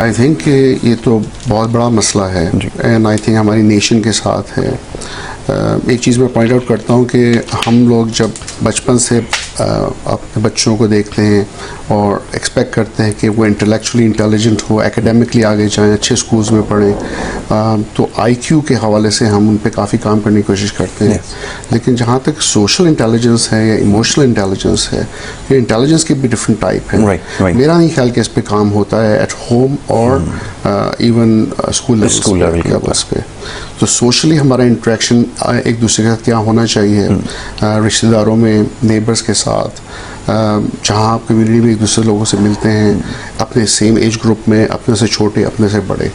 I think ये तो बहुत बड़ा मसला है एंड आई थिंक हमारी नेशन के साथ है। एक चीज़ मैं पॉइंट आउट करता हूँ कि हम लोग जब बचपन से अपने बच्चों को देखते हैं और एक्सपेक्ट करते हैं कि वो इंटेलेक्चुअली इंटेलिजेंट हो, एकेडमिकली आगे जाएं, अच्छे स्कूल्स में पढ़ें, तो आईक्यू के हवाले से हम उन पे काफ़ी काम करने की कोशिश करते हैं। लेकिन जहाँ तक सोशल इंटेलिजेंस है या इमोशनल इंटेलिजेंस है, ये इंटेलिजेंस की भी डिफरेंट टाइप है। मेरा नहीं ख्याल कि इस पे काम होता है एट होम और इवन स्कूल लेवल्स पे। तो सोशली हमारा इंटरेक्शन एक दूसरे के साथ क्या होना चाहिए, रिश्तेदारों में, नेबर्स के साथ, जहाँ आप कम्युनिटी में एक दूसरे लोगों से मिलते हैं, अपने सेम एज ग्रुप में, अपने से छोटे, अपने से बड़े,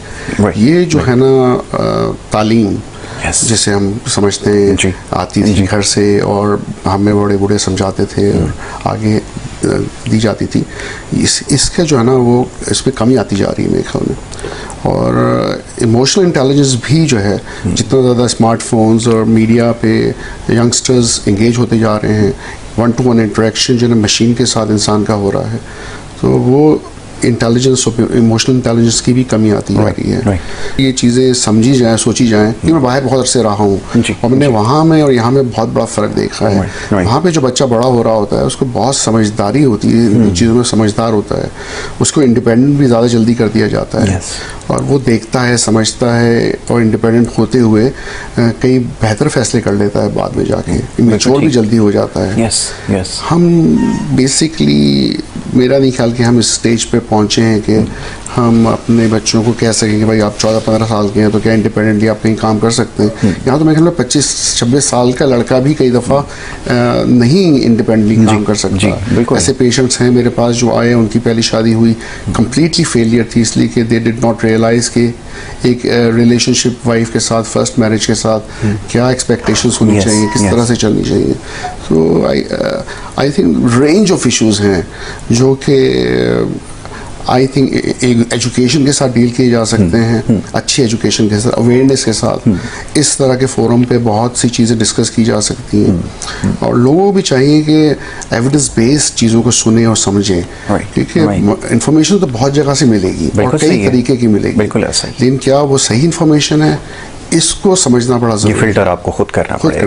ये जो है ना तालीम जिसे हम समझते हैं आती थी घर से और हमें बड़े बूढ़े समझाते थे और आगे दी जाती थी, इसका जो है ना वो इसमें कमी आती जा रही है मेरे ख्याल में। और इमोशनल इंटेलिजेंस भी जो है, जितना ज़्यादा स्मार्टफोन्स और मीडिया पे यंगस्टर्स इंगेज होते जा रहे हैं, 1-to-1 इंटरेक्शन जो है मशीन के साथ इंसान का हो रहा है, तो वो इंटेलिजेंस और इमोशनल इंटेलिजेंस की भी कमी आती जा रही है। ये चीज़ें समझी जाएँ, सोची जाएँ कि मैं बाहर बहुत अरसे रहा हूँ और मैंने वहाँ में और यहाँ में बहुत बड़ा फ़र्क देखा है। वहाँ पे जो बच्चा बड़ा हो रहा होता है उसको बहुत समझदारी होती है, चीज़ों में समझदार होता है, उसको इंडिपेंडेंट भी ज़्यादा जल्दी कर दिया जाता है और वो देखता है, समझता है और इंडिपेंडेंट होते हुए कई बेहतर फैसले कर लेता है बाद में जाके, मैच्योर भी जल्दी हो जाता है। हम बेसिकली, मेरा नहीं ख्याल कि हम इस स्टेज पे पहुँचे हैं कि हम अपने बच्चों को कह सकें कि भाई आप 14-15 साल के हैं तो क्या इंडिपेंडेंटली आप कहीं काम कर सकते हैं। यहाँ तो मेरे ख्याल में 25-26 साल का लड़का भी कई दफ़ा नहीं इंडिपेंडेंटली काम कर सकता। ऐसे पेशेंट्स हैं मेरे पास जो आए, उनकी पहली शादी हुई, कम्प्लीटली फेलियर थी, इसलिए कि दे डिड नॉट रियलाइज़ कि एक रिलेशनशिप वाइफ के साथ, फर्स्ट मैरिज के साथ क्या एक्सपेक्टेशंस होनी चाहिए, किस तरह से चलनी चाहिए। तो I think range of issues हैं जो कि आई थिंक एजुकेशन के साथ डील किए जा सकते हैं, अच्छी एजुकेशन के साथ, अवेयरनेस के साथ इस तरह के फोरम पे बहुत सी चीज़ें डिस्कस की जा सकती हैं और लोगों को भी चाहिए कि एविडेंस बेस्ड चीज़ों को सुने और समझें, क्योंकि इंफॉर्मेशन तो बहुत जगह से मिलेगी और कई तरीके की मिलेगी, लेकिन क्या वो सही इंफॉर्मेशन है, इसको समझना बड़ा ज़रूरी है। फिल्टर आपको खुद करना पड़ेगा।